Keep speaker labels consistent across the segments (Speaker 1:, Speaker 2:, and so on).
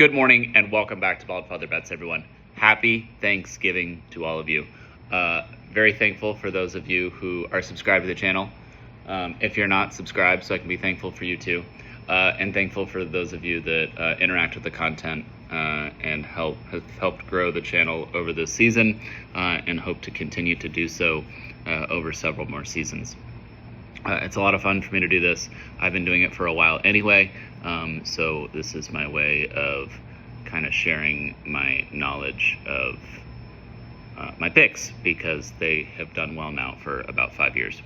Speaker 1: Good morning and welcome back to Bald Feather Bets, everyone. Happy Thanksgiving to all of you. Very thankful for those of you who are subscribed to the channel. If you're not subscribed, so I can be thankful for you too. And thankful for those of you that interact with the content and have helped grow the channel over this season and hope to continue to do so over several more seasons. It's a lot of fun for me to do this. I've been doing it for a while anyway, so this is my way of kind of sharing my knowledge of my picks because they have done well now for about 5 years.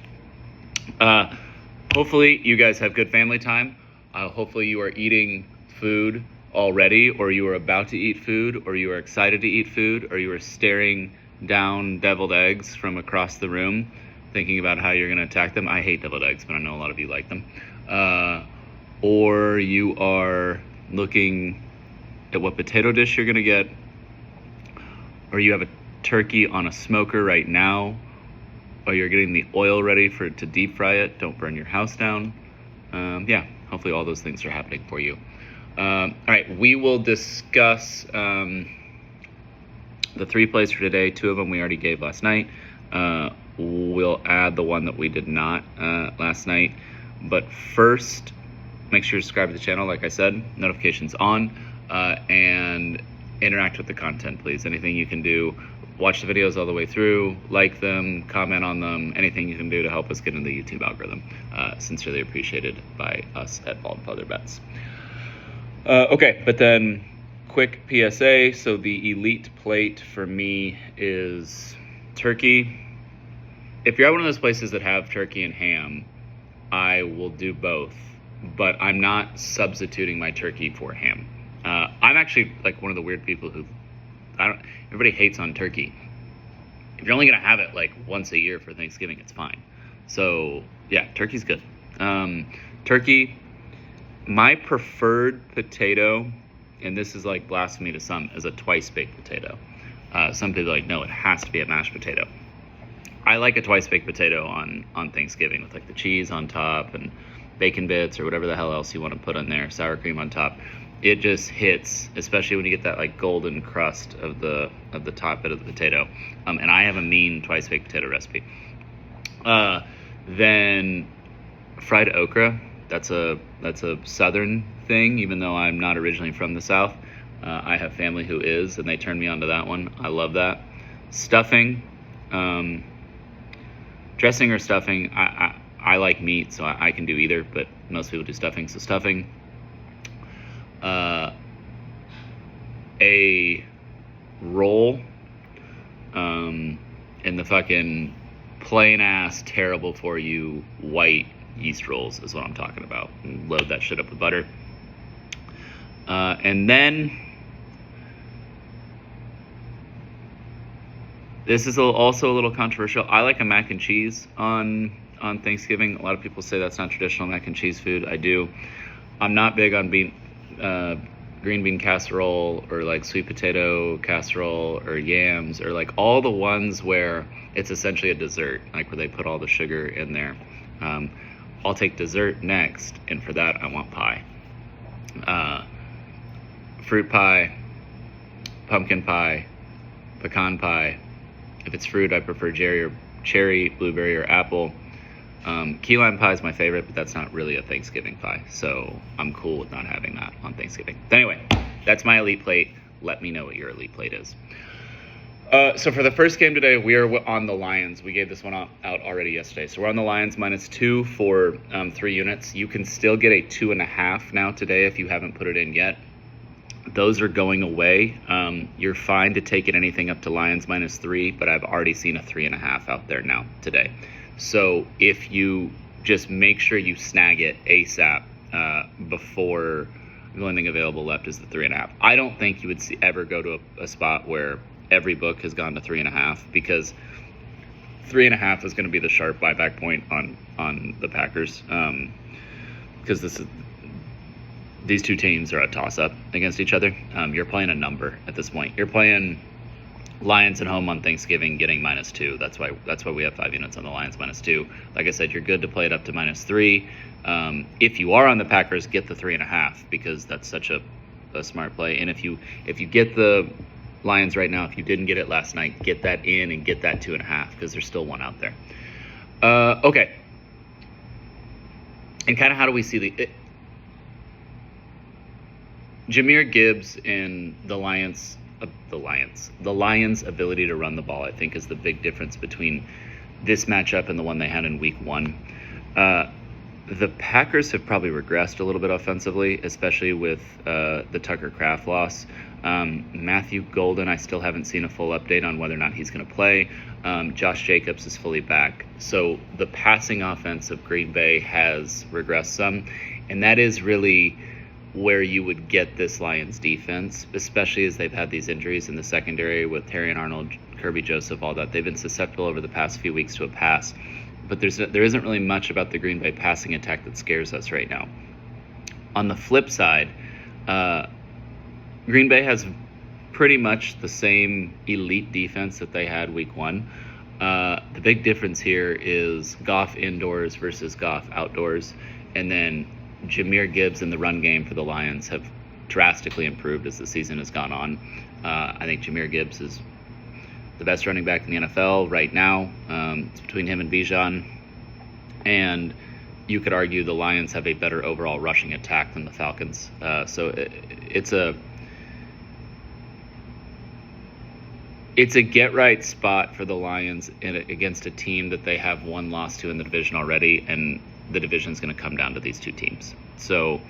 Speaker 1: Hopefully you guys have good family time. Hopefully you are eating food already, or you are about to eat food, or you are excited to eat food, or you are staring down deviled eggs from across the room thinking about how you're going to attack them. I hate deviled eggs, but I know a lot of you like them. Or you are looking at what potato dish you're going to get, or you have a turkey on a smoker right now, or you're getting the oil ready to deep fry it. Don't burn your house down. Yeah, hopefully all those things are happening for you. All right, we will discuss the 3 plays for today. 2 of them we already gave last night. We'll add the one that we did not last night. But first, make sure to subscribe to the channel, like I said, notifications on, and interact with the content, please. Anything you can do, watch the videos all the way through, like them, comment on them, anything you can do to help us get into the YouTube algorithm. Sincerely appreciated by us at Bald Feather Bets. Okay, but then quick PSA. So the elite plate for me is turkey. If you're at one of those places that have turkey and ham, I will do both, but I'm not substituting my turkey for ham. I'm actually like one of the weird people who, everybody hates on turkey. If you're only gonna have it like once a year for Thanksgiving, it's fine. So yeah, turkey's good. Turkey, my preferred potato, and this is like blasphemy to some, is a twice baked potato. Some people are like, no, it has to be a mashed potato. I like a twice baked potato on Thanksgiving with like the cheese on top and bacon bits or whatever the hell else you want to put on there, sour cream on top. It just hits, especially when you get that like golden crust of the top bit of the potato. And I have a mean twice baked potato recipe. Then fried okra. That's a southern thing, even though I'm not originally from the South. I have family who is, and they turned me onto that one. I love that. Stuffing. Dressing or stuffing, I like meat, so I can do either, but most people do stuffing. So stuffing, a roll, and the fucking plain ass, terrible for you white yeast rolls is what I'm talking about. Load that shit up with butter. And then this is also a little controversial. I like a mac and cheese on Thanksgiving. A lot of people say that's not traditional mac and cheese food. I do. I'm not big on green bean casserole or like sweet potato casserole or yams or like all the ones where it's essentially a dessert, like where they put all the sugar in there. I'll take dessert next, and for that I want pie. Fruit pie, pumpkin pie, pecan pie. If it's fruit, I prefer cherry, blueberry, or apple. Key lime pie is my favorite, but that's not really a Thanksgiving pie, so I'm cool with not having that on Thanksgiving. But anyway, that's my elite plate. Let me know what your elite plate is. So for the first game today, we are on the Lions. We gave this one out already yesterday. So we're on the Lions -2 for 3 units. You can still get a 2.5 now today if you haven't put it in yet. Those are going away. You're fine to take it anything up to Lions -3, but I've already seen a 3.5 out there now today. So if you just make sure you snag it ASAP before the only thing available left is the 3.5. I don't think you would ever go to a spot where every book has gone to 3.5, because 3.5 is going to be the sharp buyback point on the Packers, because these two teams are a toss-up against each other. You're playing a number at this point. You're playing Lions at home on Thanksgiving getting -2. That's why we have 5 units on the Lions -2. Like I said, you're good to play it up to -3. If you are on the Packers, get the 3.5 because that's such a a smart play. And if you get the Lions right now, if you didn't get it last night, get that in and get that 2.5 because there's still one out there. Okay. And kind of how do we see Jahmyr Gibbs and the Lions' ability to run the ball, I think, is the big difference between this matchup and the one they had in Week 1. The Packers have probably regressed a little bit offensively, especially with the Tucker Kraft loss. Matthew Golden, I still haven't seen a full update on whether or not he's going to play. Josh Jacobs is fully back. So the passing offense of Green Bay has regressed some, and that is really where you would get this Lions defense, especially as they've had these injuries in the secondary with Terry Arnold, Kirby Joseph, all that. They've been susceptible over the past few weeks to a pass, but there isn't really much about the Green Bay passing attack that scares us right now. On the flip side, Green Bay has pretty much the same elite defense that they had Week 1. The big difference here is Goff indoors versus Goff outdoors, and then Jahmyr Gibbs and the run game for the Lions have drastically improved as the season has gone on. I think Jahmyr Gibbs is the best running back in the NFL right now. It's between him and Bijan. And you could argue the Lions have a better overall rushing attack than the Falcons. So it's a get-right spot for the Lions against a team that they have one loss to in the division already, and the division is going to come down to these two teams. So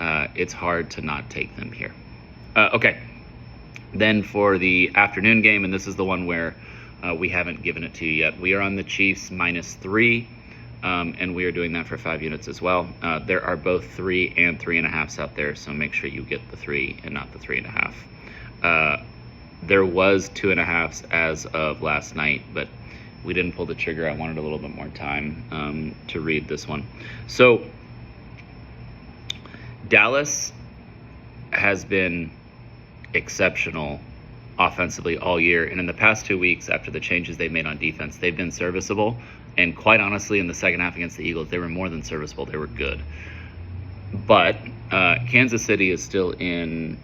Speaker 1: it's hard to not take them here. Okay. Then for the afternoon game, and this is the one where we haven't given it to you yet. We are on the Chiefs -3, and we are doing that for 5 units as well. There are both 3 and 3.5s out there, so make sure you get the 3 and not the 3.5. There was 2.5s as of last night, but we didn't pull the trigger. I wanted a little bit more time to read this one. So Dallas has been exceptional offensively all year, and in the past 2 weeks after the changes they made on defense, they've been serviceable. And quite honestly, in the second half against the Eagles, they were more than serviceable. They were good. But Kansas City is still in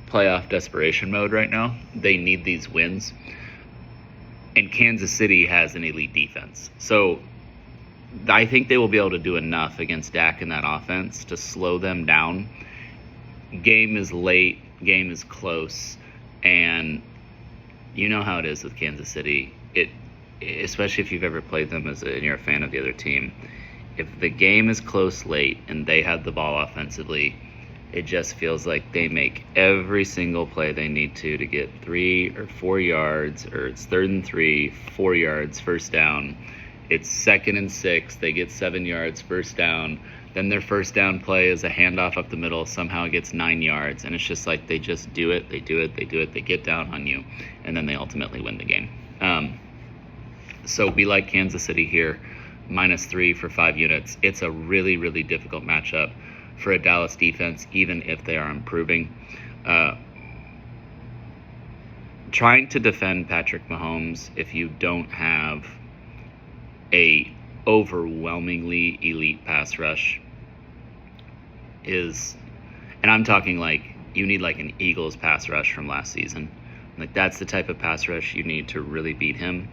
Speaker 1: playoff desperation mode right now. They need these wins. And Kansas City has an elite defense. So I think they will be able to do enough against Dak in that offense to slow them down. Game is late, game is close, and you know how it is with Kansas City. Especially if you've ever played them and you're a fan of the other team. If the game is close late and they have the ball offensively, it just feels like they make every single play they need to get 3 or 4 yards, or it's 3rd and 3, 4 yards, first down. It's 2nd and 6, they get 7 yards, first down. Then their first down play is a handoff up the middle, somehow it gets 9 yards. And it's just like they just do it, they get down on you, and then they ultimately win the game. So we like Kansas City here, -3 for 5 units. It's a really, really difficult matchup for a Dallas defense, even if they are improving. Trying to defend Patrick Mahomes if you don't have a overwhelmingly elite pass rush is, and I'm talking like you need like an Eagles pass rush from last season. Like that's the type of pass rush you need to really beat him.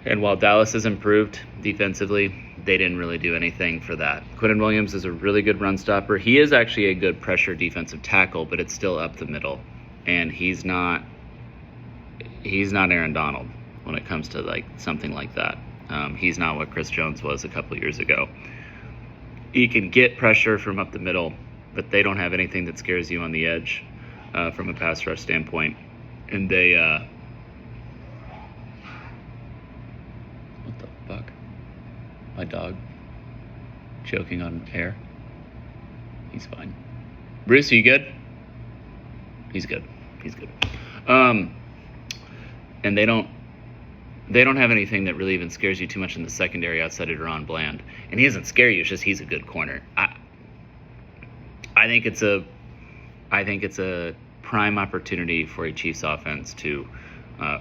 Speaker 1: And while Dallas has improved defensively, they didn't really do anything for that. Quinnen Williams is a really good run stopper. He is actually a good pressure defensive tackle, but it's still up the middle. And he's not Aaron Donald when it comes to like something like that. He's not what Chris Jones was a couple years ago. He can get pressure from up the middle, but they don't have anything that scares you on the edge from a pass rush standpoint. And they what the fuck? My dog choking on air. He's fine. Bruce, are you good? He's good. And they don't have anything that really even scares you too much in the secondary outside of Deron Bland. And he doesn't scare you, it's just he's a good corner. I think it's a prime opportunity for a Chiefs offense to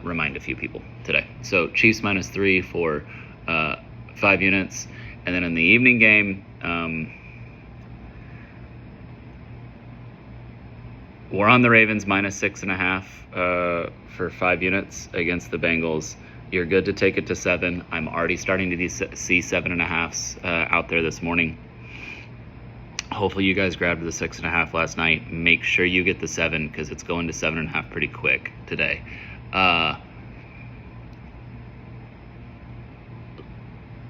Speaker 1: remind a few people today. So Chiefs -3 for 5 units. And then in the evening game, We're on the Ravens minus 6.5 for 5 units against the Bengals. You're good to take it to 7. I'm already starting to see 7.5s out there this morning. Hopefully you guys grabbed the 6.5 last night. Make sure you get the 7 because it's going to 7.5 pretty quick today.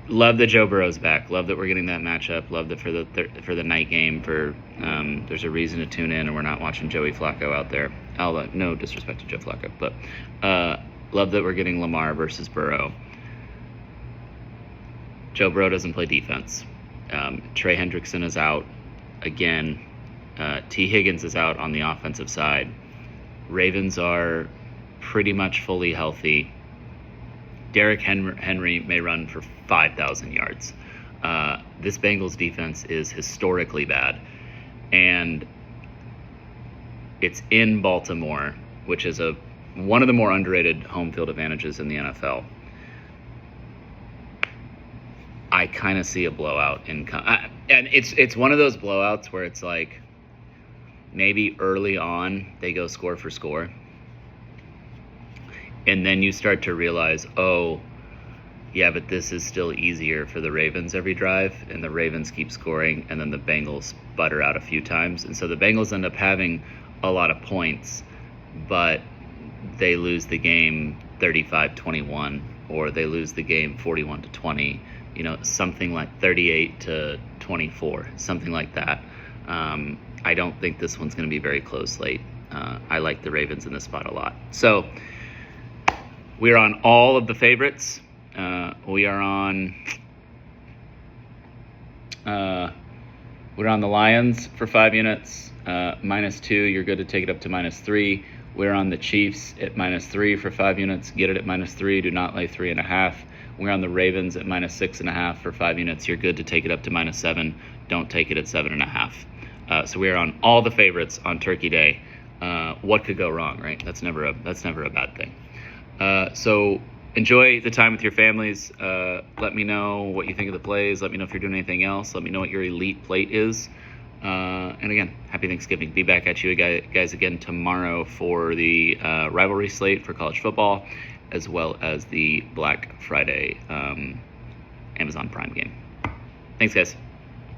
Speaker 1: Love that Joe Burrow's back. Love that we're getting that matchup. Love that for the night game. There's a reason to tune in, and we're not watching Joey Flacco out there. No disrespect to Joe Flacco, but love that we're getting Lamar versus Burrow. Joe Burrow doesn't play defense. Trey Hendrickson is out again. T. Higgins is out on the offensive side. Ravens are pretty much fully healthy. Derrick Henry may run for 5,000 yards. This Bengals defense is historically bad, and it's in Baltimore, which is one of the more underrated home field advantages in the NFL. I kind of see a blowout and it's one of those blowouts where it's like maybe early on they go score for score. And then you start to realize, oh, yeah, but this is still easier for the Ravens every drive, and the Ravens keep scoring, and then the Bengals butter out a few times. And so the Bengals end up having a lot of points, but they lose the game 35-21, or they lose the game 41-20, something like 38-24, something like that. I don't think this one's going to be very close late. I like the Ravens in this spot a lot. So we're on all of the favorites. We're on the Lions for 5 units, -2. You're good to take it up to -3. We're on the Chiefs at -3 for 5 units. Get it at -3. Do not lay 3.5. We're on the Ravens at -6.5 for 5 units. You're good to take it up to -7. Don't take it at 7.5. So we're on all the favorites on Turkey Day. What could go wrong, right? That's never a bad thing. So enjoy the time with your families. Let me know what you think of the plays. Let me know if you're doing anything else. Let me know what your elite plate is. And again, happy Thanksgiving. Be back at you guys again tomorrow for the rivalry slate for college football, as well as the Black Friday Amazon Prime game. Thanks, guys.